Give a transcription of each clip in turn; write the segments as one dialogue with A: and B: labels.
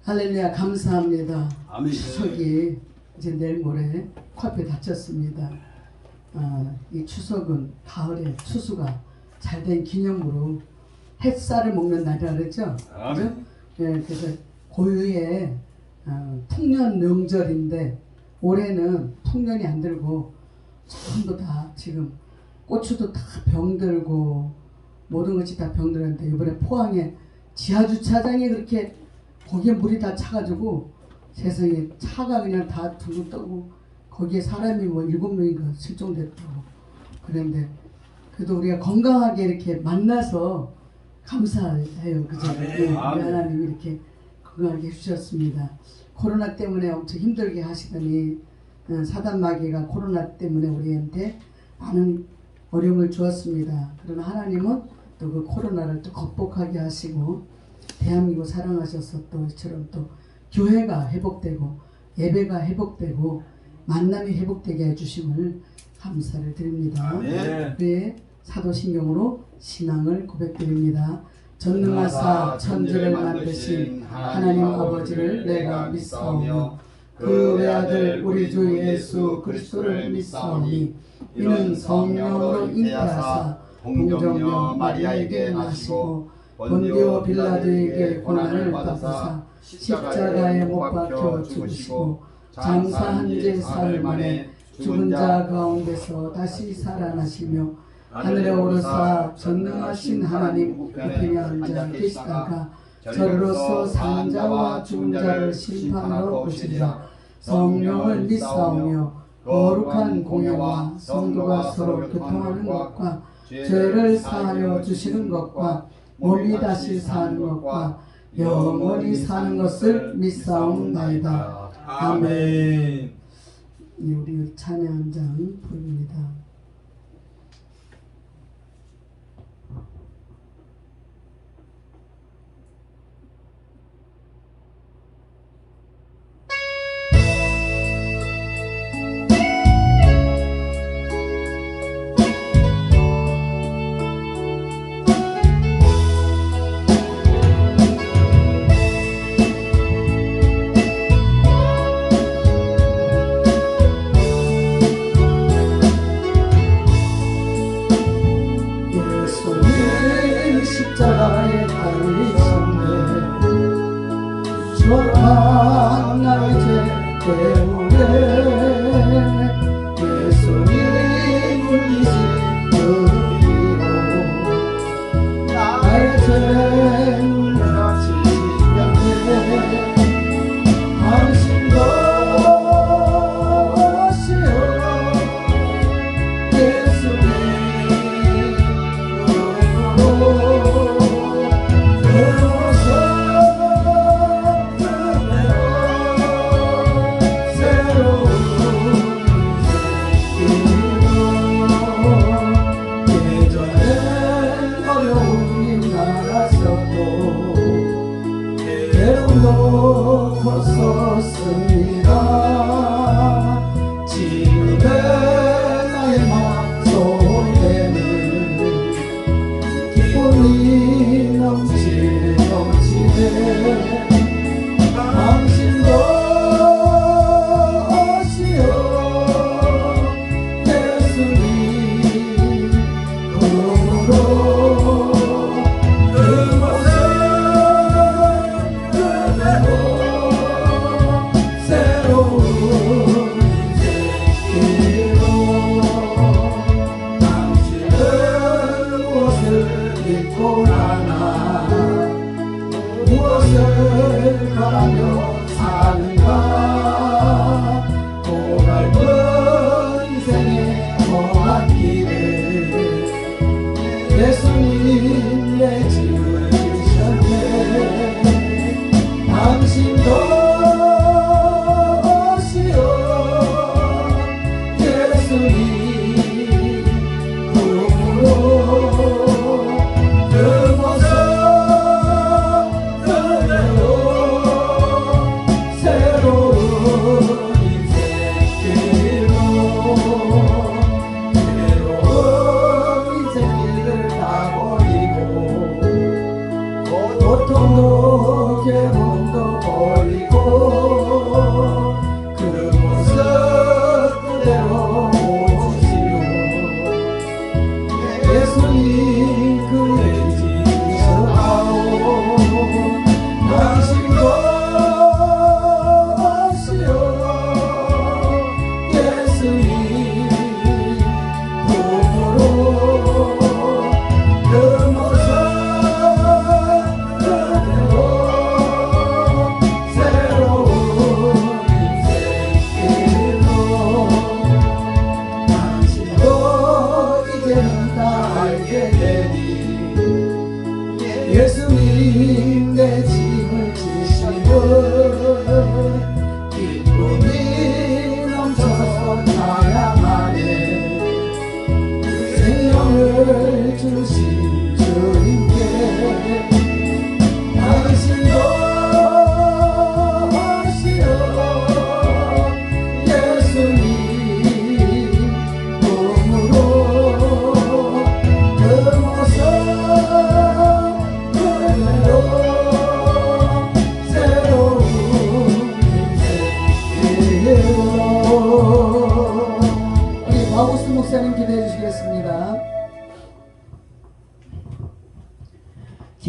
A: 할렐루야, 감사합니다.
B: 아멘.
A: 추석이 이제 내일 모레 코앞에 닥쳤습니다. 이 추석은 가을에 추수가 잘된 기념으로 햇살을 먹는 날이라 그랬죠? 그죠? 네, 그래서 고유의 풍년 명절인데 올해는 풍년이 안 들고 전부 다 지금 고추도 다 병들고 모든 것이 다 병들었는데 이번에 포항에 지하주차장에 그렇게 거기에 물이 다 차가지고 세상에 차가 그냥 다 둥둥 떠고 거기에 사람이 뭐 7명인가 실종됐다고 그런데 그래도 우리가 건강하게 이렇게 만나서 감사해요. 그죠? 네, 하나님이 이렇게 건강하게 해주셨습니다. 코로나 때문에 엄청 힘들게 하시더니 사단마귀가 코로나 때문에 우리한테 많은 어려움을 주었습니다. 그러나 하나님은 또 그 코로나를 또 극복하게 하시고 대한민국 사랑하셔서 또 이처럼 또 교회가 회복되고 예배가 회복되고 만남이 회복되게 해주심을 감사를 드립니다. 네, 사도신경으로 신앙을 고백드립니다. 전능하사 천지를 만드신 하나님 아버지를 내가 믿사오며 그 외아들 우리 주 예수 그리스도를 믿사오니 이는 성령으로 잉태하사 동정녀 마리아에게 나시고 본디오 빌라도에게 고난을 받으사 십자가에 못 박혀 죽으시고 장사한 지 사흘 만에 죽은 자 가운데서 다시 살아나시며 하늘에 오르사 전능하신 하나님 우편에 앉아 계시다가 저로서 산 자와 죽은 자를 심판하러 오시리라. 성령을 믿사오며 거룩한 공예와 성도가 서로 교통하는 것과 죄를 사하여 주시는 것과 몸이 다시 사는 것과 영원히 사는 것을 믿사옵나이다. 아멘. 우리 찬양장 부릅니다. 십자가에 달리셨네. 추억한 나의 죄 때문에 예수님 울리신 그 이로 나의 죄는 지셨네. 당신도 시여 예수님 컸었습니다. 지금의 나의 마음속에는 기쁨이 넘치네. 당신도 시여 예수님 그러므로 무엇을 바라며 사는가 고갈픈 인생에 거하기를 예수님 내 집을 주셨네. 당신도 시여 예수님 그러므로 고통도 괴로움도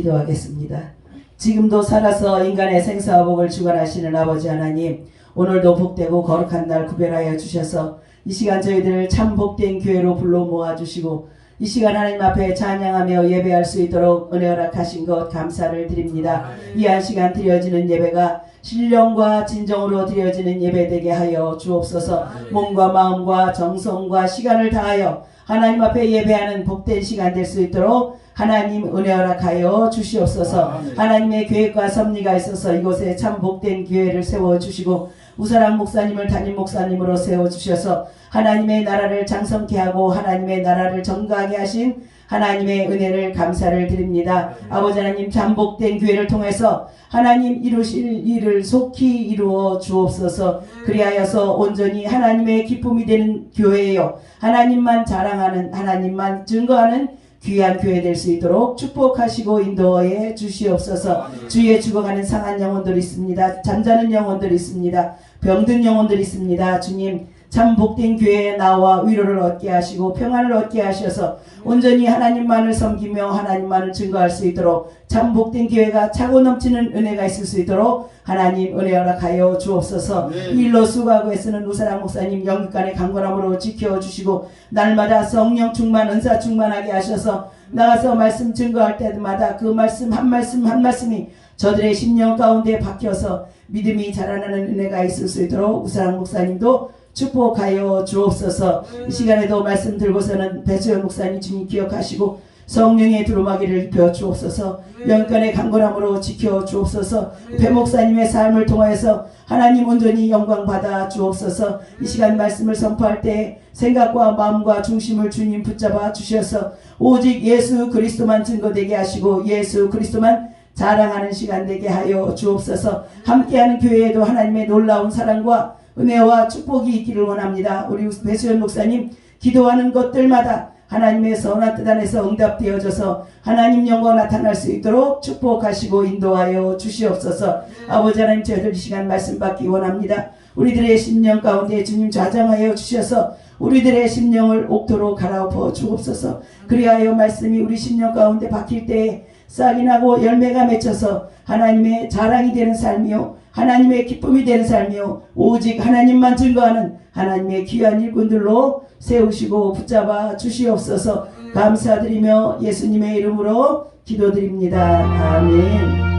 B: 기도하겠습니다. 지금도 살아서 인간의 생사와 복을 주관하시는 아버지 하나님, 오늘도 복되고 거룩한 날 구별하여 주셔서 이 시간 저희들을 참 복된 교회로 불러 모아주시고 이 시간 하나님 앞에 찬양하며 예배할 수 있도록 은혜 허락하신 것 감사를 드립니다. 이 한 시간 드려지는 예배가 신령과 진정으로 드려지는 예배 되게 하여 주옵소서. 몸과 마음과 정성과 시간을 다하여 하나님 앞에 예배하는 복된 시간 될 수 있도록 하나님 은혜 허락하여 주시옵소서. 하나님의 계획과 섭리가 있어서 이곳에 참 복된 교회를 세워주시고 우사랑 목사님을 담임 목사님으로 세워주셔서 하나님의 나라를 장성케 하고 하나님의 나라를 전가하게 하신 하나님의 은혜를 감사를 드립니다. 아버지 하나님, 참 복된 교회를 통해서 하나님 이루실 일을 속히 이루어 주옵소서. 그리하여서 온전히 하나님의 기쁨이 되는 교회요, 하나님만 자랑하는, 하나님만 증거하는 귀한 교회 될 수 있도록 축복하시고 인도해 주시옵소서. 주위에 죽어가는 상한 영혼들이 있습니다. 잠자는 영혼들이 있습니다. 병든 영혼들이 있습니다. 주님, 참 복된 교회에 나와 위로를 얻게 하시고 평안을 얻게 하셔서 온전히 하나님만을 섬기며 하나님만을 증거할 수 있도록 참 복된 교회가 차고 넘치는 은혜가 있을 수 있도록 하나님 은혜 허락하여 주옵소서. 이 일로 수고하고 애쓰는 우사랑 목사님 영육간의 강건함으로 지켜주시고 날마다 성령 충만, 은사 충만하게 하셔서 나가서 말씀 증거할 때마다 그 말씀 한 말씀이 저들의 심령 가운데 박혀서 믿음이 자라나는 은혜가 있을 수 있도록 우사랑 목사님도 축복하여 주옵소서. 이 시간에도 말씀 들고서는 배수연 목사님 주님 기억하시고 성령의 두루마기를 입혀 주옵소서. 영간의 강건함으로 지켜 주옵소서. 배 목사님의 삶을 통하여서 하나님 온전히 영광 받아 주옵소서. 이 시간 말씀을 선포할 때 생각과 마음과 중심을 주님 붙잡아 주셔서 오직 예수 그리스도만 증거되게 하시고 예수 그리스도만 자랑하는 시간 되게 하여 주옵소서. 함께하는 교회에도 하나님의 놀라운 사랑과 은혜와 축복이 있기를 원합니다. 우리 배수연 목사님 기도하는 것들마다 하나님의 선한 뜻 안에서 응답되어져서 하나님 영광 나타날 수 있도록 축복하시고 인도하여 주시옵소서. 아버지 하나님, 저희들 이 시간 말씀 받기 원합니다. 우리들의 심령 가운데 주님 좌정하여 주셔서 우리들의 심령을 옥토로 갈아엎어 주옵소서. 그리하여 말씀이 우리 심령 가운데 박힐 때에 싹이 나고 열매가 맺혀서 하나님의 자랑이 되는 삶이요, 하나님의 기쁨이 되는 삶이요, 오직 하나님만 증거하는 하나님의 귀한 일꾼들로 세우시고 붙잡아 주시옵소서. 감사드리며 예수님의 이름으로 기도드립니다. 아멘.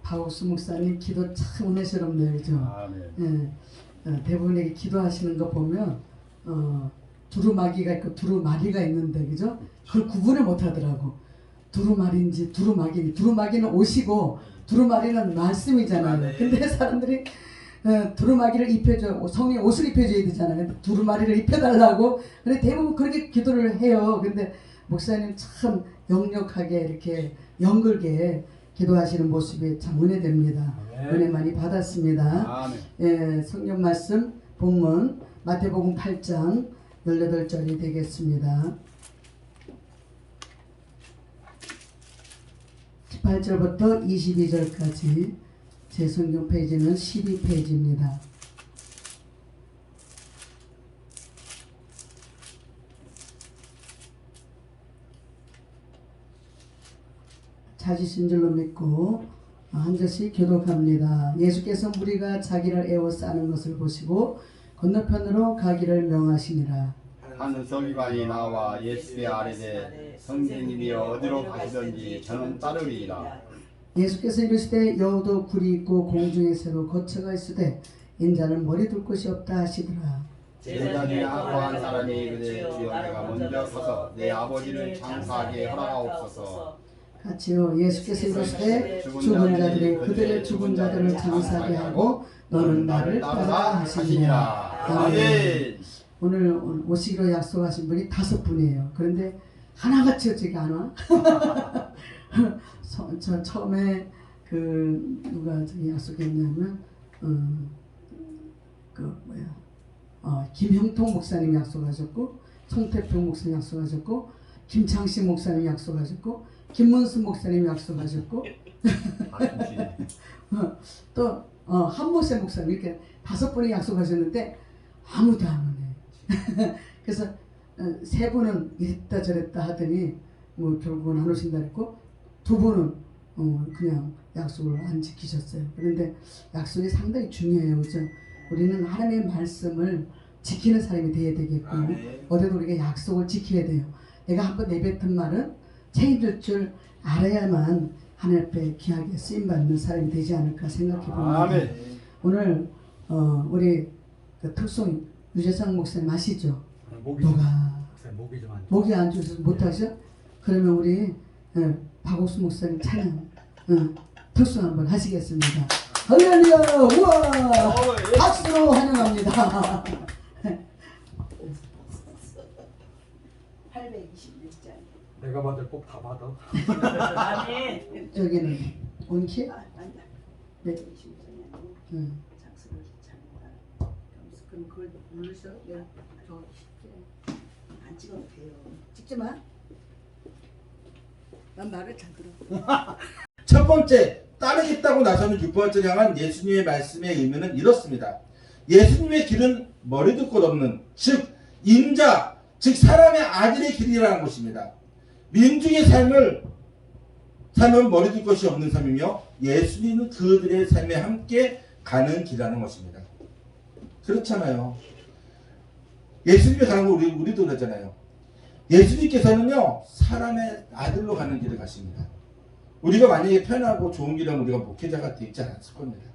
C: 박옥수 목사님 기도 참 은혜스럽네요, 그죠? 대부분에게 기도하시는 거 보면 두루마기가 있고 두루마리가 있는데, 그죠? 그걸 구분을 못하더라고. 두루마리인지 두루마기인지. 두루마기는 옷이고 두루마리는 말씀이잖아요. 근데 사람들이 두루마기를 입혀줘, 성령 옷을 입혀줘야 되잖아요. 두루마리를 입혀달라고. 근데 대부분 그렇게 기도를 해요. 근데 목사님 참 역력하게 이렇게 연글게 기도하시는 모습이 참 은혜됩니다. 은혜 많이 받았습니다. 성경 말씀 본문 마태복음 8장 18절이 되겠습니다. 18절부터 22절까지 제 성경 페이지는 12페이지입니다. 찾으신 줄로 믿고 한 절씩 교독합니다. 예수께서 무리가 자기를 에워싸는 것을 보시고 건너편으로 가기를 명하시니라.
D: 한 서기관이 나와 예수께 아뢰되 선생님이 어디로 가시던지 저는 따르리이다.
C: 예수께서 이르시되 여우도 굴이 있고 공중에 새로 거처가 있으되 인자는 머리 둘 곳이 없다 하시더라.
D: 제자들이 하고 한 사람이 이르되 주여 내가 먼저 서서 내 아버지를 장사하게 허락하옵소서.
C: 같이요. 예수께서 이르시되 죽은 자들이 그들의 죽은 자들을 장사하게 하고 너는 나를 따라 하시니라. 아멘. 오늘 오시기로 약속하신 분이 5분이에요. 그런데 하나같이 어떻게 안 와? 저 처음에 누가 저기 약속했냐면 김형통 목사님 약속하셨고, 송태평 목사님 약속하셨고, 김창식 목사님 약속하셨고, 김문수 목사님 약속하셨고, 또 한모세 목사님 이렇게 5분이 약속하셨는데 아무도 안 오네. 그래서 3분은 이랬다 저랬다 하더니 뭐 결국은 안 오신다 했고 2분은 그냥 약속을 안 지키셨어요. 그런데 약속이 상당히 중요해요. 그죠? 우리는 하나님의 말씀을 지키는 사람이 되어야 되겠고 어제도 우리가 약속을 지켜야 돼요. 내가 한번 내뱉은 말은 책임질 줄 알아야만 하나님 앞에 귀하게 쓰임받는 사람이 되지 않을까 생각해 봅니다. 오늘 우리 그 특송 유재상 목사님 아시죠? 목이 안 좋아서 못하셔? 그러면 우리 박옥수 목사님 찬양 특송 한번 하시겠습니다. 할렐루야! 우와! 박수로 환영합니다.
B: 826장.
E: 내가 받을 꼭 다 받아.
B: 아니.
C: 저기는 온키?
B: 아니다.
C: 네.
B: 826장이 아니고 작성을 잘한다. 그럼 그걸 누르셔. 내가 저 쉽게 안 찍어도 돼요. 찍지 마. 난 말을 잘 들어.
F: 첫 번째, 따르겠다고 나서는 6번째 향한 예수님의 말씀의 의미는 이렇습니다. 예수님의 길은 머리도 것 없는, 즉 인자, 즉 사람의 아들의 길이라는 것입니다. 민중의 삶은 머리둘 것이 없는 삶이며 예수님은 그들의 삶에 함께 가는 길이라는 것입니다. 그렇잖아요. 예수님이 가는 거 우리도 그러잖아요. 예수님께서는요 사람의 아들로 가는 길을 가십니다. 우리가 만약에 편하고 좋은 길이라면 우리가 목회자가 되지 않았을 겁니다.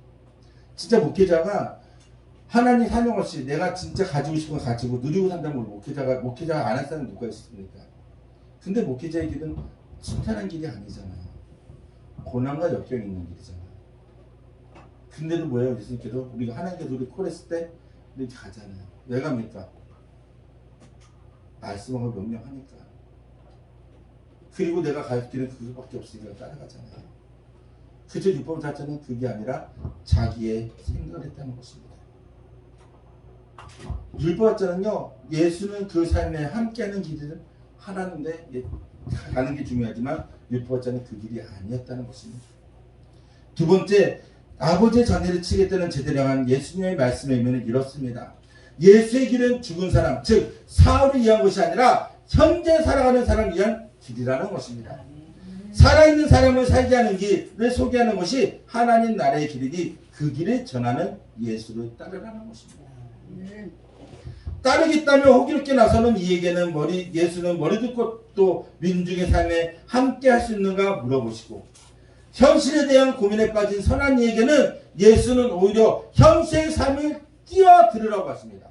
F: 진짜 목회자가 하나님 사명 없이 내가 진짜 가지고 싶은 거 가지고 누리고 산다면 목회자가 안 할 사람이 누가 있습니까? 근데 목회자의 길은 순탄한 길이 아니잖아요. 고난과 역경이 있는 길이잖아요. 근데도 뭐예요? 예수님께서 우리가 하나님께서 우리 콜했을 때 이렇게 가잖아요. 왜 갑니까? 말씀하고 명령하니까. 그리고 내가 갈 길은 그것밖에 없으니까 따라가잖아요. 그저 6번 사자는 그게 아니라 자기의 생각을 했다는 것입니다. 6번자는요 예수는 그 삶에 함께하는 길을 하라는데 가는 게 중요하지만 6번자는 그 길이 아니었다는 것입니다. 두 번째, 아버지의 전례를 치겠다는 제대로 향한 예수님의 말씀의 의미는 이렇습니다. 예수의 길은 죽은 사람, 즉 사울을 위한 것이 아니라 현재 살아가는 사람을 위한 길이라는 것입니다. 살아있는 사람을 살게 하는 길을 소개하는 것이 하나님 나라의 길이니 그 길을 전하는 예수를 따르라는 것입니다. 따르겠다며 호기롭게 나서는 이에게는 예수는 머리둘 것도 민중의 삶에 함께 할 수 있는가 물어보시고 현실에 대한 고민에 빠진 선한 이에게는 예수는 오히려 현실의 삶을 뛰어들으라고 하십니다.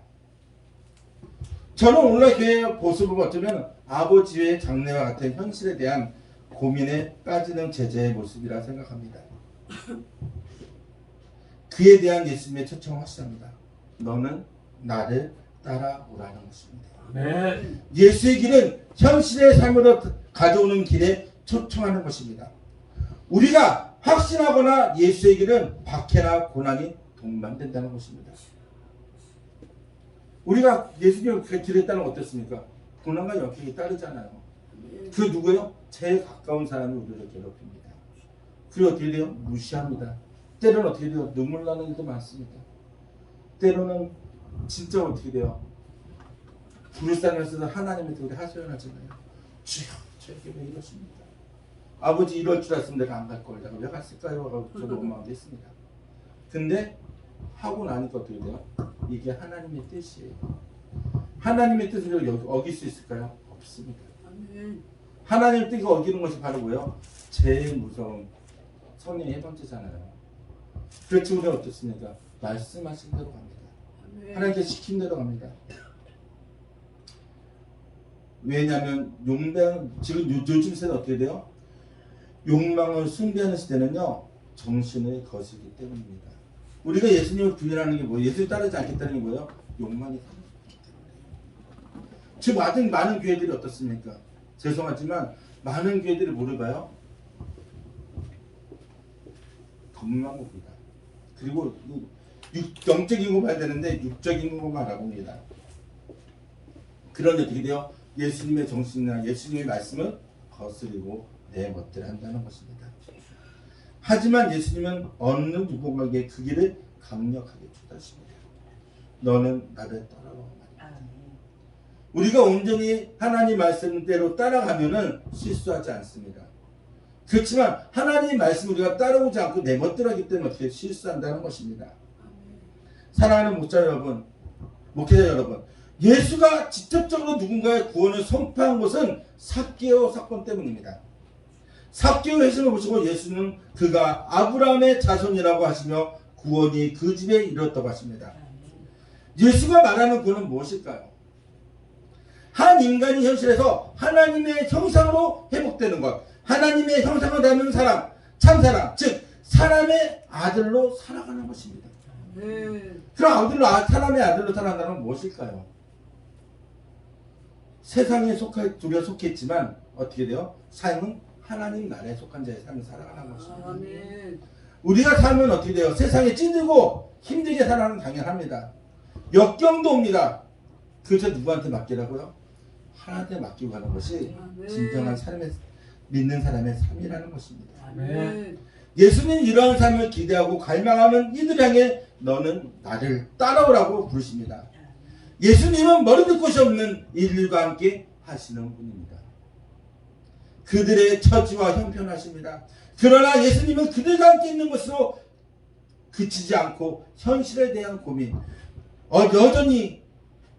F: 저는 오늘날 교회의 모습을 어쩌면 아버지의 장래와 같은 현실에 대한 고민에 빠지는 제자의 모습이라 생각합니다. 그에 대한 예수님의 초청을 확실합니다. 너는 나를 따라오라는 것입니다.
E: 네.
F: 예수의 길은 현실의 삶으로 가져오는 길에 초청하는 것입니다. 우리가 확신하거나 예수의 길은 박해나 고난이 동반된다는 것입니다. 우리가 예수님의 길에 따르면 어떻습니까? 고난과 역경이 따르잖아요. 그 누구예요? 제일 가까운 사람이 우리를 괴롭힙니다. 그리고 어떻게 돼요? 무시합니다. 때로는 어떻게 돼요? 눈물 나는 일도 많습니다. 때로는 진짜 어떻게 돼요? 부르짖으면서 하나님한테 우리 하소연하잖아요. 주여, 저에게 왜 이러십니까? 아버지 이럴 줄 알았으면 내가 안 갈 걸. 내가 왜 갔을까요? 하고 저도 원망도 했습니다. 근데 하고 나니까 어떻게 돼요? 이게 하나님의 뜻이에요. 하나님의 뜻을 어길 수 있을까요? 없습니다. 하나님의 뜻을 어기는 것이 바로 뭐예요? 제일 무서운 성령의 해방제잖아요. 그렇지 우리는 어떻습니까? 말씀하신 대로 갑니다. 하나님께서 시킨 대로 갑니다. 왜냐하면 지금 요즘 세대는 어떻게 돼요? 욕망을 숭배하는 시대는요 정신을 거스르기 때문입니다. 우리가 예수님을 부인하는 게 뭐예요? 예수를 따르지 않겠다는 게 뭐예요? 욕망이 생기기 때문에. 지금 많은 교회들이 어떻습니까? 죄송하지만 많은 교회들이 뭐를 봐요? 겉만 봅니다. 그리고 영적인 거 봐야 되는데 육적인 것만 알아봅니다. 그런데 어떻게 돼요? 예수님의 정신이나 예수님의 말씀을 거스리고 내 멋대로 한다는 것입니다. 하지만 예수님은 어느 누군가에게 그 길을 강력하게 초대하십니다. 너는 나를 따라와. 우리가 온전히 하나님 말씀대로 따라가면은 실수하지 않습니다. 그렇지만 하나님 말씀 우리가 따라오지 않고 내 멋대로 하기 때문에 어떻게 실수한다는 것입니다. 사랑하는 목자 여러분, 목회자 여러분, 예수가 직접적으로 누군가의 구원을 선포한 것은 삭개오 사건 때문입니다. 삭개오 회심을 보시고 예수는 그가 아브라함의 자손이라고 하시며 구원이 그 집에 이르렀다고 하십니다. 예수가 말하는 구원은 무엇일까요? 한 인간이 현실에서 하나님의 형상으로 회복되는 것, 하나님의 형상을 닮은 사람, 참사람, 즉 사람의 아들로 살아가는 것입니다. 그럼 사람의 아들로 살아간다는 건 무엇일까요? 세상에 우리가 속해 있지만 어떻게 돼요? 삶은 하나님 나라에 속한 자의 삶을 살아가는 것입니다.
C: 아멘.
F: 우리가 살면 어떻게 돼요? 세상에 찌들고 힘들게 살아가는 당연합니다. 역경도 옵니다. 그저 누구한테 맡기라고요? 하나님한테 맡기고 가는 것이 진정한 삶의 믿는 사람의 삶이라는 것입니다.
C: 아멘.
F: 예수님 이러한 삶을 기대하고 갈망하는 이들 향해 너는 나를 따라오라고 부르십니다. 예수님은 머리둘 곳이 없는 이들과 함께 하시는 분입니다. 그들의 처지와 형편하십니다. 그러나 예수님은 그들과 함께 있는 것으로 그치지 않고 현실에 대한 고민,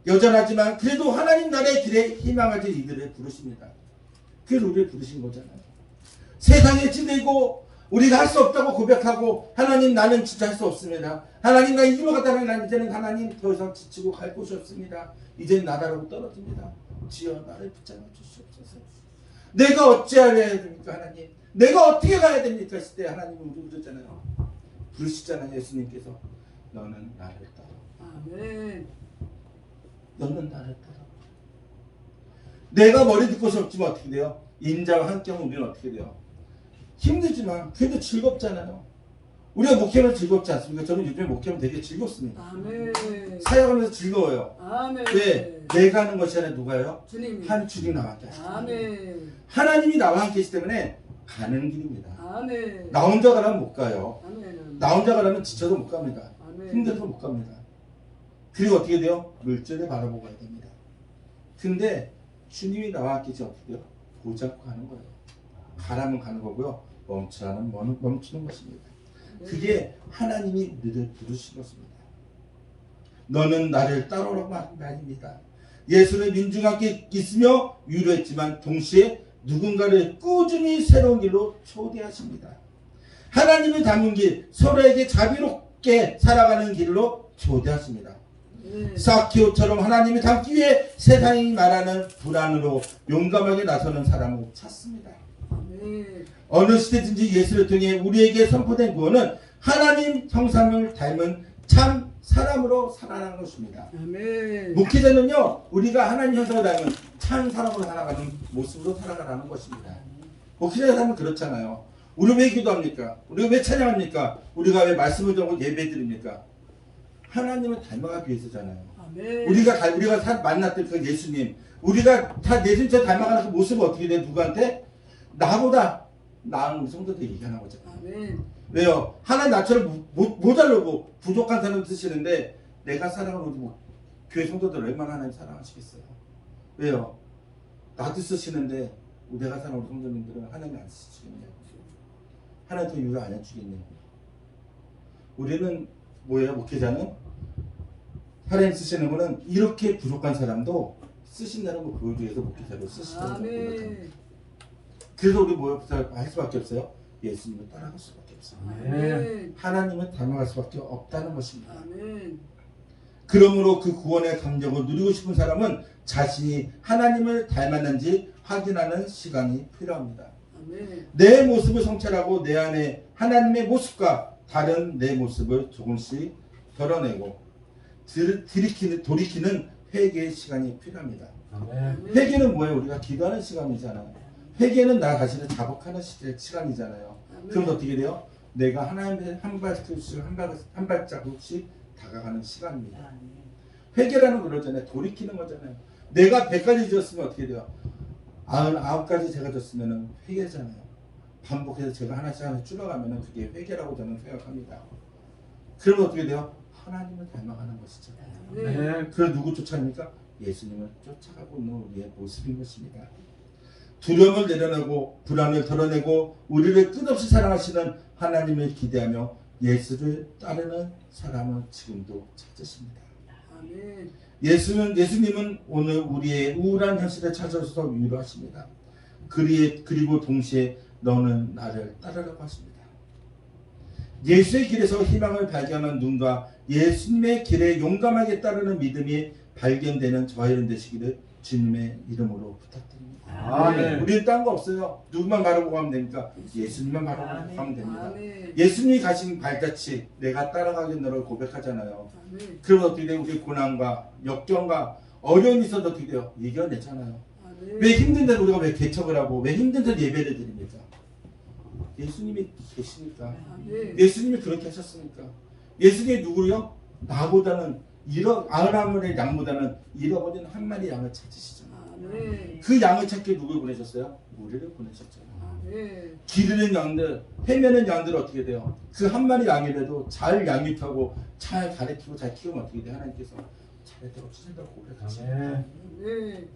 F: 여전하지만 그래도 하나님 나라의 길에 희망하지 이들을 부르십니다. 그래서 우리를 부르신 거잖아요. 세상에 찌들고 우리가 할 수 없다고 고백하고 하나님 나는 진짜 할 수 없습니다. 하나님 나 이리로 갔다는 난 이제는 하나님 더 이상 지치고 갈 곳이 없습니다. 이제는 나라로 떨어집니다. 주여 나를 붙잡아 주시옵소서. 내가 어찌해야 됩니까 하나님? 내가 어떻게 가야 됩니까? 했을 때 하나님은 우리 부르잖아요. 부르시잖아요. 예수님께서 너는 나를 따라.
C: 아멘.
F: 너는 나를 따라. 내가 머리 듣고 싶지만 어떻게 돼요? 인자와 함께 하면 우리는 어떻게 돼요? 힘들지만 그래도 즐겁잖아요. 우리가 목회하면 즐겁지 않습니까? 저는 요즘에 목회하면 되게 즐겁습니다.
C: 아멘.
F: 사역하면서 즐거워요.
C: 아멘.
F: 왜? 내가 하는 것이 아니라 누가요?
C: 주님.
F: 한 주님 나와 함께 하시죠.
C: 아멘.
F: 하나님이 나와 함께 계시기 때문에 가는 길입니다.
C: 아멘.
F: 나 혼자 가라면 못 가요.
C: 아멘.
F: 나 혼자 가라면 지쳐도 못 갑니다.
C: 아멘.
F: 힘들어서 못 갑니다. 그리고 어떻게 돼요? 물질을 바라보고 가야 됩니다. 근데 주님이 나와 함께 계시면 어떻게 돼요? 보잡고 가는 거예요. 가라면 가는 거고요. 멈추라면 멈추는 것입니다. 그게 하나님이 너를 부르신 것입니다. 너는 나를 따라오라고 하는 말입니다. 예수는 민중과 함께 있으며 위로했지만 동시에 누군가를 꾸준히 새로운 길로 초대하십니다. 하나님을 닮은 길, 서로에게 자비롭게 살아가는 길로 초대하십니다. 삭개오처럼 하나님을 닮기 위해 세상이 말하는 불안으로 용감하게 나서는 사람을 찾습니다. 어느 시대든지 예수를 통해 우리에게 선포된 구원은 하나님 형상을 닮은 참 사람으로 살아가는 것입니다.
C: 아멘.
F: 목회자는요, 우리가 하나님 형상을 닮은 참 사람으로 살아가는 모습으로 살아가라는 것입니다. 목회자의 삶은 그렇잖아요. 우리가 왜 기도합니까? 우리가 왜 찬양합니까? 우리가 왜 말씀을 전하고 예배 드립니까? 하나님을 닮아가기 위해서잖아요.
C: 아멘.
F: 우리가 만났던 그 예수님, 우리가 다 예수님처럼 닮아가는 그 모습은 어떻게 돼? 누구한테? 나보다 나은 우리 성도들 얘기하는 거잖아요.
C: 아멘.
F: 왜요? 하나님 나처럼 모자르고 부족한 사람 쓰시는데 내가 사랑하는 우리 교회 성도들 얼마나 하나님 사랑하시겠어요? 왜요? 나도 쓰시는데 내가 사랑하는 우리 성도님들은 하나님 안 쓰시겠냐고. 하나님 더 유료 안 해주겠냐고. 우리는 뭐예요? 목회자는 하나님 쓰시는 분은 이렇게 부족한 사람도 쓰신다는 거 보여주기 위해서 목회자로 쓰시다는 거예요. 그래서 우리 할 수밖에 없어요. 예수님을 따라갈 수밖에 없어요.
C: 아멘.
F: 하나님을 닮아갈 수밖에 없다는 것입니다.
C: 아멘.
F: 그러므로 그 구원의 감격을 누리고 싶은 사람은 자신이 하나님을 닮았는지 확인하는 시간이 필요합니다.
C: 아멘.
F: 내 모습을 성찰하고 내 안에 하나님의 모습과 다른 내 모습을 조금씩 덜어내고 돌이키는 회개의 시간이 필요합니다.
E: 아멘.
F: 회개는 뭐예요? 우리가 기도하는 시간이잖아요. 회개는 나 자신을 자복하는 시간이잖아요. 그럼 어떻게 돼요? 내가 하나님의 한 발자국씩 다가가는 시간입니다. 회개라는 거 그러잖아요. 돌이키는 거잖아요. 내가 100가지 지었으면 어떻게 돼요? 99가지 제가 졌으면 회개잖아요. 반복해서 제가 하나씩 줄여가면 그게 회개라고 저는 생각합니다. 그러면 어떻게 돼요? 하나님을 닮아가는 것이죠.
E: 네.
F: 그럼 누구 쫓아갑니까? 예수님을 쫓아가고 있는 우리의 모습인 것입니다. 두려움을 내려내고 불안을 덜어내고 우리를 끝없이 사랑하시는 하나님을 기대하며 예수를 따르는 사람은 지금도 찾으십니다.
C: 아멘.
F: 예수님은 오늘 우리의 우울한 현실에 찾아서 위로하십니다. 그리고 동시에 너는 나를 따르라고 하십니다. 예수의 길에서 희망을 발견한 눈과 예수님의 길에 용감하게 따르는 믿음이 발견되는 저와 여러분 되시기를 주님의 이름으로 부탁드립니다.
E: 아멘.
F: 우리는 딴 거 없어요. 누구만 바라보고 가면 됩니까? 예수님만 바라보고 가면 됩니다.
C: 아멘.
F: 예수님이 가신 발자취 내가 따라가겠노라고 고백하잖아요.
C: 아멘.
F: 그러면 어떻게 돼요? 우리 고난과 역경과 어려움이 있어도 어떻게 돼요? 이겨내잖아요.
C: 아멘.
F: 왜 힘든 데는 우리가 왜 개척을 하고 왜 힘든 데는 예배를 드립니까? 예수님이 계시니까.
C: 아멘.
F: 예수님이 그렇게 하셨으니까. 예수님이 누구요? 나보다는 아브라함의 양보다는 잃어버린 한 마리 양을 찾으시잖아요.
C: 아멘.
F: 그 양을 찾기 누굴 보내셨어요? 우리를 보내셨잖아요.
C: 아멘.
F: 기르는 양들, 헤매는 양들 어떻게 돼요? 그 한 마리 양이라도 잘 양육하고 잘 가르치고 잘 키우면 어떻게 돼요? 하나님께서 잘했다고 주신다고 고백하시죠.
C: 아멘.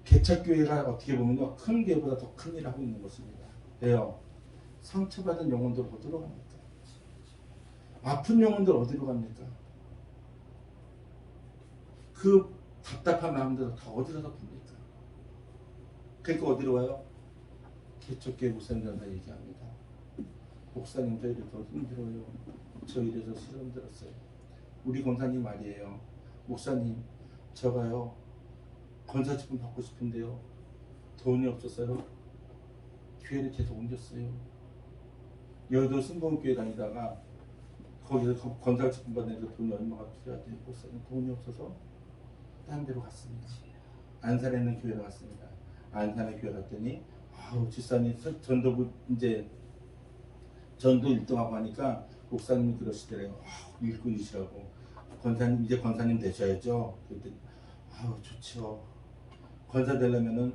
F: 개척교회가 어떻게 보면요, 큰 교회보다 더 큰 일을 하고 있는 것입니다. 왜요? 상처받은 영혼들 어디로 갑니까? 아픈 영혼들 어디로 갑니까? 그 답답한 마음들 다 어디서 풉니까? 그러니까 어디로 와요? 개척교회 목사님들한테 얘기합니다. 목사님 저희들 더 힘들어요. 저 이래서 시험 들었어요. 우리 권사님 말이에요. 목사님 저가요 권사직분 받고 싶은데요. 돈이 없었어요. 교회를 계속 옮겼어요. 여의도 순복음교회 다니다가 거기서 권사직분 받는데 돈이 얼마가 필요하대요. 목사님 돈이 없어서 딴 데로 갔습니다. 안산에 있는 교회로 갔습니다. 안산에 교회 갔더니 아우 집사님 전도 이제 전도 1등하고 하니까 목사님이 그러시더래요. 아우 일꾼이시라고. 권사님 이제 권사님 되셔야죠. 그랬더니 아우 좋죠. 권사 되려면은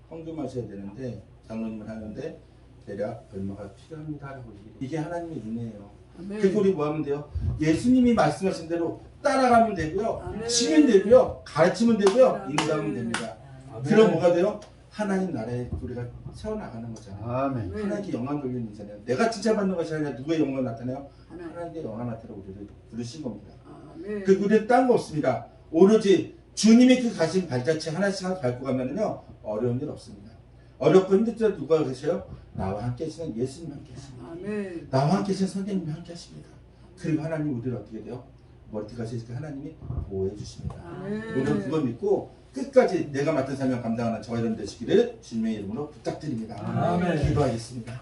F: 헌금하셔야 되는데 장로님을 하는데 대략 얼마가 필요합니다라고 얘기해요. 이게 하나님의 은혜예요.
C: 아멘.
F: 그리고 우리 뭐 하면 돼요? 예수님이 말씀하신 대로 따라가면 되고요.
C: 아멘.
F: 치면 되고요. 가르치면 되고요.
C: 아멘.
F: 인도하면 됩니다.
E: 아멘.
F: 그럼 뭐가 돼요? 하나님 나라에 우리가 세워나가는 거잖아요.
E: 아멘.
F: 하나님께 영광 돌리는 일이잖아요. 내가 칭찬받는 것이 아니라 누구의 영광을 나타내요?
C: 하나님.
F: 하나님께 영광 나타내고 우리를 부르신 겁니다.
C: 아멘.
F: 그 우리는 딴 거 없습니다. 오로지 주님이 그 가신 발자취 하나씩 밟고 가면은요 어려운 일 없습니다. 어렵고 힘들 때 누가 계세요? 나와 함께 계시는 예수님 함께 계십니다.
C: 아멘.
F: 나와 함께 계신 선생님이 함께 하십니다. 그리고 하나님 우리를 어떻게 돼요? 머리띠 가시니까 하나님이 보호해 주십니다.
C: 아멘.
F: 우리는 그걸 믿고 끝까지 내가 맡은 사명 감당하는 저와 여러분 되시기를 주님의 이름으로 부탁드립니다.
E: 아멘.
F: 기도하겠습니다.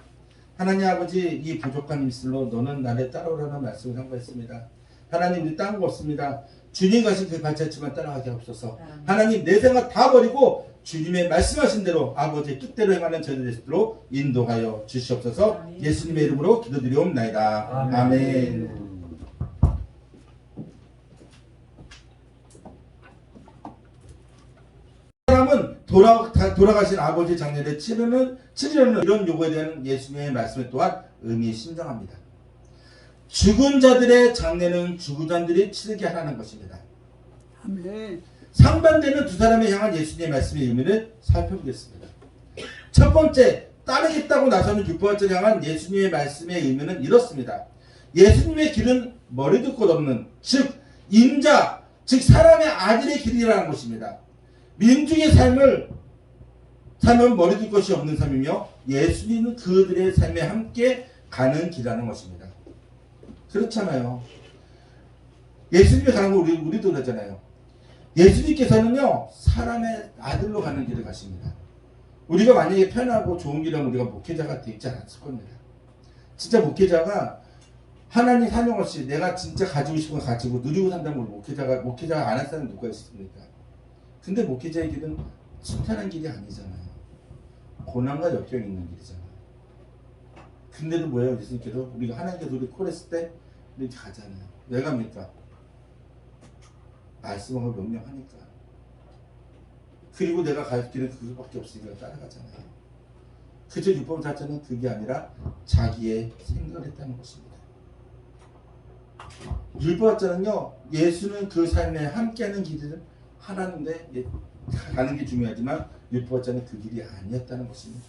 F: 하나님 아버지 이 부족한 힘쓸로 너는 나를 따라오라는 말씀을 선포했습니다. 하나님 우리 딴 거 없습니다. 주님 가신 그 발자취만 따라가게 하옵소서. 하나님 내 생각 다 버리고 주님의 말씀하신 대로 아버지의 뜻대로 행하는 저희들 되시도록 인도하여 주시옵소서. 예수님의 이름으로 기도드리옵나이다.
E: 아멘.
F: 아멘. 사람은 돌아가신 아버지 장례를 치르는 이런 요구에 대한 예수님의 말씀에 또한 의미심장합니다. 죽은 자들의 장례는 죽은 자들이 치르게 하라는 것입니다.
C: 아멘.
F: 상반되는 두 사람을 향한 예수님의 말씀의 의미를 살펴보겠습니다. 첫 번째, 따르겠다고 나서는 율법을 향한 예수님의 말씀의 의미는 이렇습니다. 예수님의 길은 머리도 것 없는, 즉 인자, 즉 사람의 아들의 길이라는 것입니다. 민중의 삶은 머리둘 것이 없는 삶이며 예수님은 그들의 삶에 함께 가는 길이라는 것입니다. 그렇잖아요. 예수님이 가는 거 우리도 그러잖아요. 예수님께서는요 사람의 아들로 가는 길을 가십니다. 우리가 만약에 편하고 좋은 길이라면 우리가 목회자가 되지 않았을 겁니다. 진짜 목회자가 하나님 사명 없이 내가 진짜 가지고 싶은 거 가지고 누리고 산다면 우리 목회자가 안 할 사람은 누가 있습니까? 근데 목회자의 길은 순탄한 길이 아니잖아요. 고난과 역경이 있는 길이잖아요. 근데도 뭐예요? 예수님께서 우리가 하나님께서 우리 콜했을 때 이렇게 가잖아요. 왜 갑니까? 말씀하고 명령하니까. 그리고 내가 갈 길은 그것밖에 없으니까 따라가잖아요. 그저 율법사자는 그게 아니라 자기의 생각을 했다는 것입니다. 율법자는요, 예수는 그 삶에 함께하는 길을 하라는데 가는 게 중요하지만 율법자는 그 길이 아니었다는 것입니다.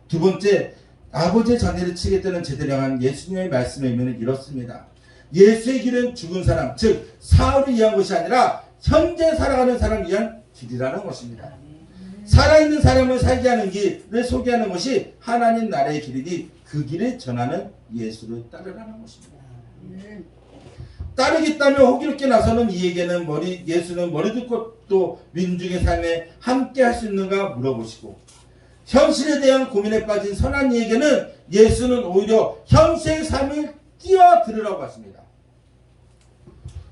F: 두 번째, 아버지의 전례를 치겠다는 제대로 향한 예수님의 말씀의 의미는 이렇습니다. 예수의 길은 죽은 사람, 즉 사울을 위한 것이 아니라 현재 살아가는 사람을 위한 길이라는 것입니다. 살아있는 사람을 살게 하는 길을 소개하는 것이 하나님 나라의 길이니 그 길을 전하는 예수를 따르라는 것입니다. 따르겠다며 호기롭게 나서는 이에게는 예수는 머리도 끝도 민중의 삶에 함께 할 수 있는가 물어보시고, 현실에 대한 고민에 빠진 선한 이에게는 예수는 오히려 현실의 삶을 뛰어들으라고 하십니다.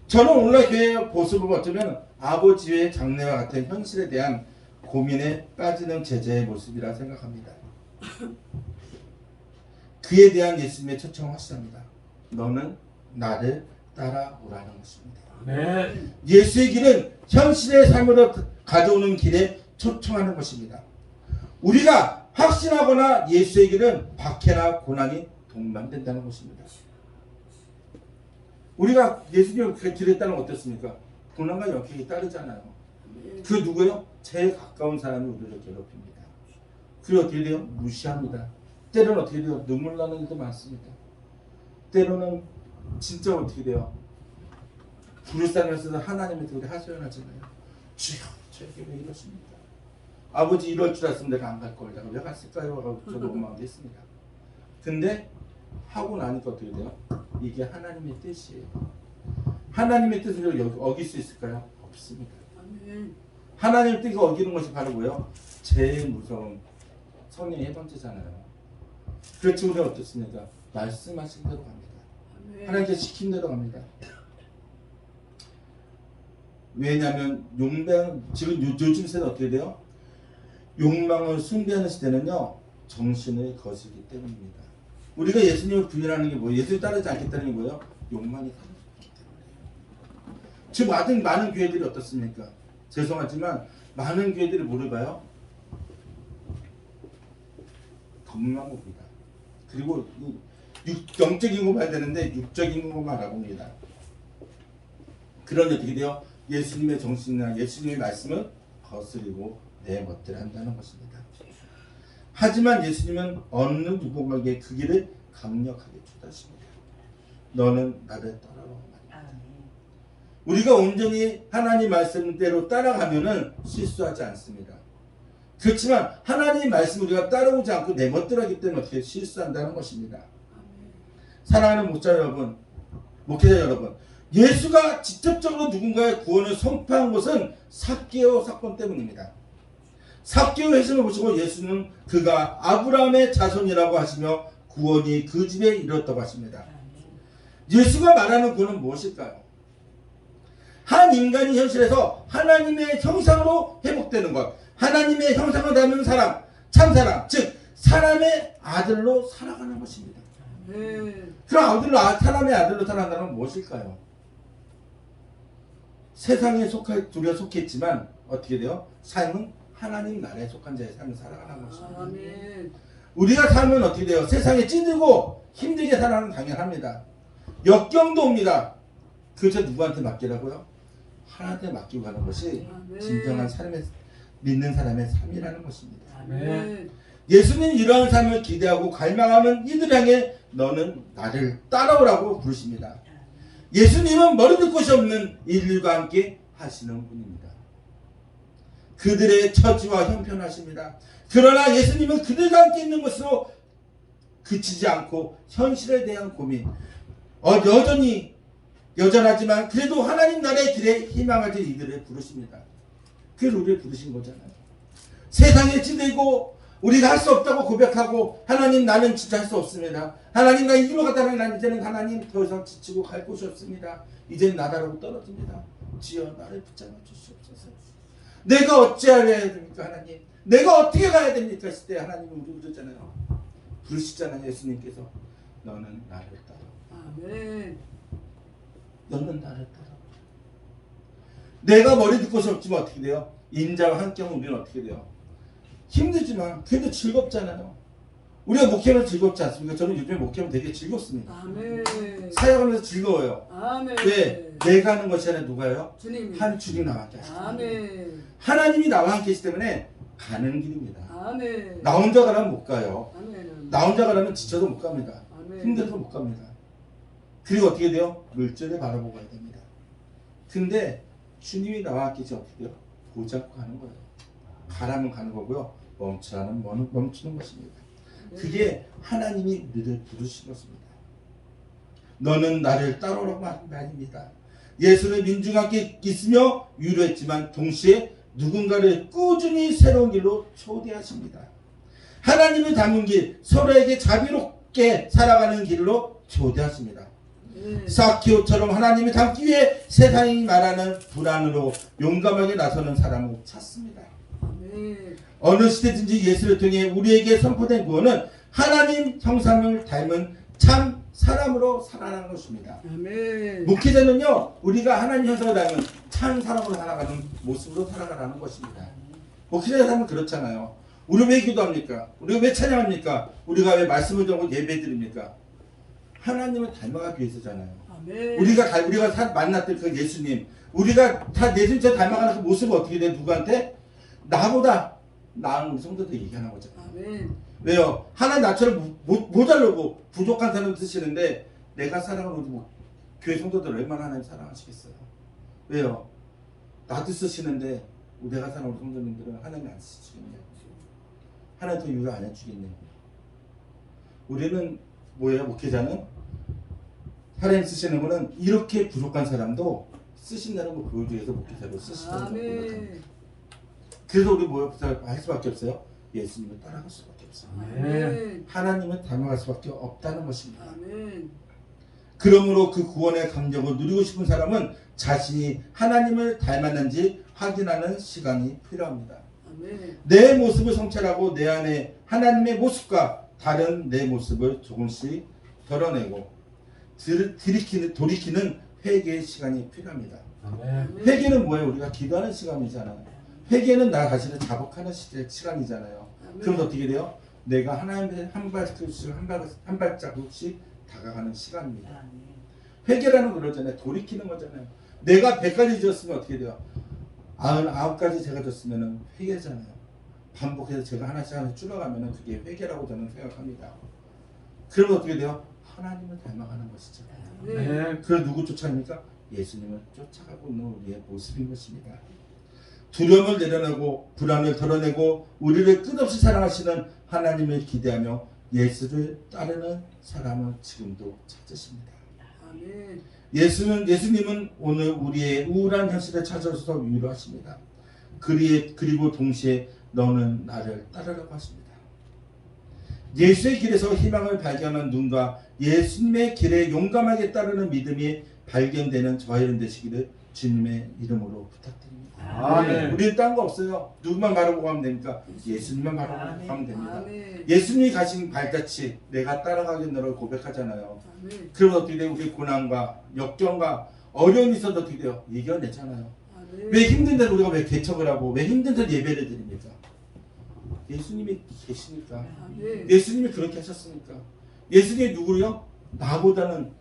F: 저는 오늘날 교회의 모습을 어쩌면 아버지의 장래와 같은 현실에 대한 고민에 빠지는 제자의 모습이라 생각합니다. 그에 대한 예수님의 초청은 확실합니다. 너는 나를 따라오라는 것입니다.
E: 네.
F: 예수의 길은 현실의 삶으로 가져오는 길에 초청하는 것입니다. 우리가 확신하거나 예수의 길은 박해나 고난이 동반된다는 것입니다. 우리가 예수님의 길에 따르면 어떻습니까? 고난과 역행이 따르잖아요. 그 누구예요? 제일 가까운 사람이 우리를 괴롭힙니다. 그리고 어떻게 돼요? 무시합니다. 때로는 어떻게 돼요? 눈물 나는 일도 많습니다. 때로는 진짜 어떻게 돼요? 부르짖으면서 하나님한테 우리 하소연하잖아요. 주여, 저에게 왜 이러십니까? 아버지 이럴 줄 알았으면 내가 안 갈 걸. 내가 왜 갔을까요? 하고 저도 마음도 했습니다. 근데 하고 나니까 어떻게 돼요? 이게 하나님의 뜻이에요. 하나님의 뜻을 어길 수 있을까요? 없습니다. 하나님의 뜻을 어기는 것이 바로 뭐예요? 제일 무서운 성령의 해방제잖아요. 그렇지 우리는 어떻습니까? 말씀하신 대로 갑니다. 하나님께서 시킨 대로 갑니다. 왜냐하면 지금 요즘 세대는 어떻게 돼요? 욕망을 숭배하는 시대는요, 정신을 거스르기 때문입니다. 우리가 예수님을 부인하는 게 뭐예요? 예수를 따르지 않겠다는 게 뭐예요? 욕망이 강하기 때문이에요. 지금 많은 교회들이 어떻습니까? 죄송하지만 많은 교회들이 뭐를 봐요? 겉만 봅니다. 그리고 영적인 거 봐야 되는데 육적인 것만 알아봅니다. 그러니 어떻게 돼요? 예수님의 정신이나 예수님의 말씀을 거스리고 내멋대로 한다는 것입니다. 하지만 예수님은 어느 누군가에게 그 길을 강력하게 초대하십니다. 너는 나를 따라와. 우리가 온전히 하나님 말씀대로 따라가면은 실수하지 않습니다. 그렇지만 하나님 말씀 우리가 따라오지 않고 내 멋대로 하기 때문에 어떻게 실수한다는 것입니다. 사랑하는 목회자 여러분, 예수가 직접적으로 누군가의 구원을 선포한 것은 삭개오 사건 때문입니다. 삭개오 회심을 보시고 예수는 그가 아브라함의 자손이라고 하시며 구원이 그 집에 이르렀다고 하십니다. 예수가 말하는 구원은 무엇일까요? 한 인간이 현실에서 하나님의 형상으로 회복되는 것, 하나님의 형상을 닮은 사람, 참사람, 즉 사람의 아들로 살아가는 것입니다. 그럼 사람의 아들로 살아간다는 건 무엇일까요? 세상에 우리가 속해 있지만 어떻게 돼요? 삶은 하나님 나라에 속한 자의 삶을 살아가는 것입니다. 우리가 살면 어떻게 돼요? 세상에 찌들고 힘들게 살아가는 당연합니다. 역경도 옵니다. 그저 누구한테 맡기라고요? 하나님한테 맡기고 가는 것이 진정한 믿는 사람의 삶이라는 것입니다. 예수님 이러한 삶을 기대하고 갈망하는 이들 향해 너는 나를 따라오라고 부르십니다. 예수님은 머리둘 곳이 없는 인류가 함께 하시는 분입니다. 그들의 처지와 형편하십니다. 그러나 예수님은 그들과 함께 있는 것으로 그치지 않고 현실에 대한 고민, 여전하지만 그래도 하나님 나라의 길에 희망하는 이들을 부르십니다. 그래서 우리를 부르신 거잖아요. 세상에 찌들고 우리가 할 수 없다고 고백하고 하나님 나는 진짜 할 수 없습니다. 하나님 나 이리로 갔다는 난 이제는 하나님 더 이상 지치고 갈 곳이 없습니다. 이제는 나라로 떨어집니다. 주여 나를 붙잡아 주시옵소서. 내가 어찌해야 됩니까 하나님? 내가 어떻게 가야 됩니까? 했을 때 하나님은 우리 부르잖아요. 부르시잖아요. 예수님께서 너는 나를 따라.
C: 아멘.
F: 너는 나를 따라. 내가 머리 듣고서 없지만 어떻게 돼요? 인자와 함께하면 우리는 어떻게 돼요? 힘들지만 그래도 즐겁잖아요. 우리가 목회하면 즐겁지 않습니까? 저는 요즘에 목회하면 되게 즐겁습니다.
C: 아멘.
F: 사역하면서 즐거워요.
C: 아멘.
F: 왜? 내가 하는 것이 아니라 누가요?
C: 주님.
F: 한 주님 나와 함께 하시는
C: 아멘.
F: 하나님이 나와 함께 계시기 때문에 가는 길입니다.
C: 아멘.
F: 나 혼자 가라면 못 가요.
C: 아멘.
F: 나 혼자 가라면 지쳐도 못 갑니다.
C: 아멘.
F: 힘들어도 못 갑니다. 그리고 어떻게 돼요? 물전에 바라보고 가야 됩니다. 근데 주님이 나와 함께 계시면 어떻게 돼요? 보잡고 가는 거예요. 가라면 가는 거고요. 멈추라면 멈추는 것입니다. 그게 하나님이 우리를 부르신 것입니다. 너는 나를 따르라고 하는 말입니다. 예수는 민중과 함께 있으며 위로했지만 동시에 누군가를 꾸준히 새로운 길로 초대하십니다. 하나님을 닮은 길, 서로에게 자비롭게 살아가는 길로 초대하십니다. 사키오처럼 하나님을 닮기 위해 세상이 말하는 불안으로 용감하게 나서는 사람을 찾습니다.
C: 아멘.
F: 어느 시대든지 예수를 통해 우리에게 선포된 구원은 하나님 형상을 닮은 참 사람으로 살아가는 것입니다.
C: 아멘.
F: 목회자는요, 우리가 하나님 형상을 닮은 참 사람으로 살아가는 모습으로 살아가라는 것입니다. 목회자의 삶은 그렇잖아요. 우리가 왜 기도합니까? 우리가 왜 찬양합니까? 우리가 왜 말씀을 전하고 예배 드립니까? 하나님을 닮아가기 위해서잖아요.
C: 아멘.
F: 우리가 만났던 그 예수님, 우리가 다 예수님처럼 닮아가는 그 모습이 어떻게 돼? 누구한테? 나보다 나은 우리 성도들 얘기하는 거잖아요.
C: 아멘.
F: 왜요? 하나님 나처럼 모자르고 부족한 사람 쓰시는데 내가 사랑하는 우리 교회 성도들 얼마나 하나님 사랑하시겠어요? 왜요? 나도 쓰시는데 내가 사랑하는 우리 성도님들은 하나님 안 쓰시겠냐고. 하나님 더 유료 안 해주겠냐고. 우리는 뭐예요? 목회자는 하나님 쓰시는 거는 이렇게 부족한 사람도 쓰신다는 거 보여주기 위해서 목회자로 쓰시는 거거든요. 그래서 우리 뭐예요? 할 수밖에 없어요? 예수님을 따라갈 수밖에 없어요.
C: 아멘.
F: 하나님을 닮아갈 수밖에 없다는 것입니다.
C: 아멘.
F: 그러므로 그 구원의 감격을 누리고 싶은 사람은 자신이 하나님을 닮았는지 확인하는 시간이 필요합니다.
C: 아멘.
F: 내 모습을 성찰하고 내 안에 하나님의 모습과 다른 내 모습을 조금씩 덜어내고 돌이키는 회개의 시간이 필요합니다.
E: 아멘.
F: 회개는 뭐예요? 우리가 기도하는 시간이잖아요. 회개는 나 자신을 자복하는 시간이잖아요. 그럼 어떻게 돼요? 내가 하나님의 한 발자국씩 다가가는 시간입니다. 회개라는 거 그러잖아요. 돌이키는 거잖아요. 내가 100가지 지었으면 어떻게 돼요? 99가지 제가 졌으면 회개잖아요. 반복해서 제가 하나씩 줄어가면 그게 회개라고 저는 생각합니다. 그러면 어떻게 돼요? 하나님을 닮아가는 것이죠.
E: 네.
F: 그걸 누구 쫓아갑니까? 예수님을 쫓아가고 있는 우리의 모습인 것입니다. 두려움을 내려내고 불안을 덜어내고 우리를 끝없이 사랑하시는 하나님을 기대하며 예수를 따르는 사람은 지금도 찾으십니다.
C: 아멘.
F: 예수님은 오늘 우리의 우울한 현실에 찾아서 위로하십니다. 그리고 동시에 너는 나를 따르라고 하십니다. 예수의 길에서 희망을 발견한 눈과 예수님의 길에 용감하게 따르는 믿음이 발견되는 저와 여러분 되시기를 주님의 이름으로 부탁드립니다.
E: 아멘.
F: 우리는 딴 거 없어요. 누구만 바라보고 가면 됩니까? 예수님만 바라보고 가면 됩니다.
C: 아멘.
F: 예수님이 가신 발자취 내가 따라가겠노라고 고백하잖아요.
C: 아멘.
F: 그러면 어떻게 돼요? 우리 고난과 역경과 어려움이 있어도 어떻게 돼요? 이겨내잖아요.
C: 아멘.
F: 왜 힘든 데를 우리가 왜 개척을 하고 왜 힘든 데를 예배를 드립니까? 예수님이 계시니까.
C: 아멘.
F: 예수님이 그렇게 하셨으니까. 예수님이 누구요? 나보다는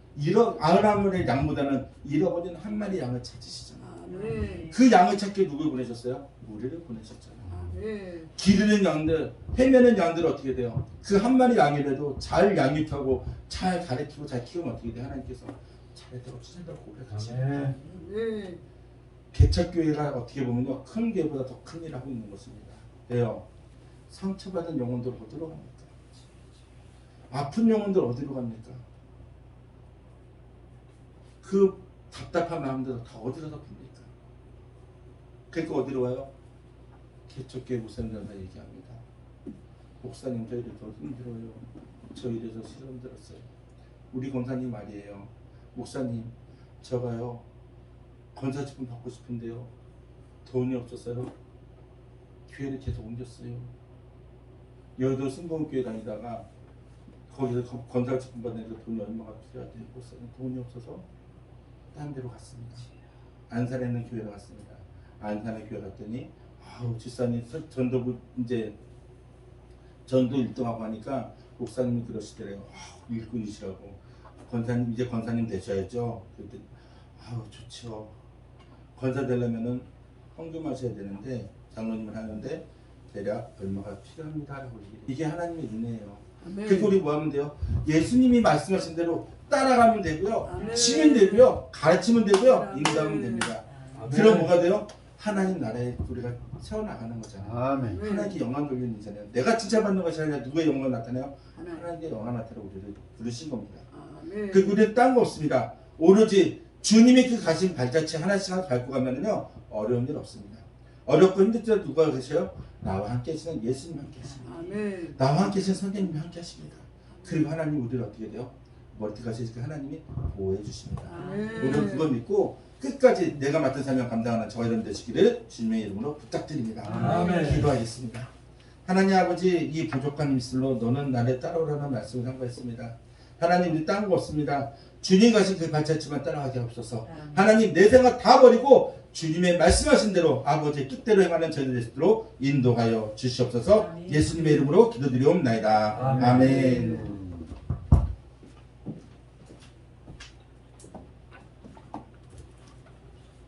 F: 아흔아물의 양보다는 잃어버린 한 마리 양을 찾으시잖아요.
C: 아멘.
F: 그 양을 찾기 누굴 보내셨어요? 우리를 보내셨잖아요.
C: 아멘.
F: 기르는 양들, 헤매는 양들 어떻게 돼요? 그 한 마리 양이라도 잘 양육하고 잘 가르치고 잘 키우면 어떻게 돼요? 하나님께서 잘했다고 칭찬다고 고백하시죠.
E: 아멘.
C: 아멘.
F: 개척교회가 어떻게 보면요, 큰 교회보다 더 큰 일을 하고 있는 것입니다. 왜요? 상처받은 영혼들 어디로 갑니까? 아픈 영혼들 어디로 갑니까? 그 답답한 마음들 다 어디서 풉니까? 그러니까 어디로 와요? 개척교회 목사님들한테 얘기합니다. 목사님, 저 이래서 힘들어요. 저 이래서 시험 들었어요. 우리 권사님 말이에요. 목사님, 저가요 권사직분 받고 싶은데요, 돈이 없어서요 교회를 계속 옮겼어요. 여의도 승봉교회 다니다가 거기서 권사직분 받는데 돈이 얼마가 필요하대요. 목사님, 돈이 없어서 딴 데로 갔습니다. 안산에 있는 교회로 갔습니다. 안산에 교회 갔더니 아우 집사님 전도부 이제 전도 1등하고 하니까 목사님이 그러시더래요. 일꾼이시라고. 권사님 이제 권사님 되셔야죠. 그랬더니 아우 좋죠. 권사 되려면은 헌금하셔야 되는데 장로님을 하는데 대략 얼마가 필요합니다라고 얘기해요. 이게 하나님의 은혜예요. 그리고 우리 뭐 하면 돼요? 예수님이 말씀하신 대로 따라가면 되고요. 치면 되고요. 가르치면 되고요. 인도하면 됩니다. 그럼 뭐가 돼요? 하나님 나라에 우리가 세워나가는 거잖아요.
E: 아멘.
F: 하나님께 영광 돌리는 일이잖아요. 내가 칭찬받는 것이 아니라 누구의 영광을 나타내요? 하나님께 영광 나타내고 우리를 부르신 겁니다. 그리고 우리는 딴 거 없습니다. 오로지 주님의 그 가신 발자취 하나씩 밟고 가면은요 어려운 일 없습니다. 어렵고 힘들지만 누가 계세요? 나와 함께 하시는 예수님 함께 하십니다. 나와 함께 하시는 선생님이 함께 하십니다. 그리고 하나님 우리를 어떻게 돼요? 멀티가 있으니까 하나님이 보호해 주십니다. 우리는 그걸 믿고 끝까지 내가 맡은 사명 감당하는 저와 여러분 되시기를 주님의 이름으로 부탁드립니다.
E: 아멘.
F: 기도하겠습니다. 하나님 아버지 이 부족한 힘술로 너는 나를 따라오라는 말씀을 선포했습니다. 하나님 우리 딴 거 없습니다. 주님 가신 그 발자취만 따라가게 하옵소서. 하나님 내 생각 다 버리고 주님의 말씀하신 대로 아버지의 뜻대로 행하는 저희들 되시도록 인도하여 주시옵소서. 예수님의 이름으로 기도드리옵나이다. 아멘.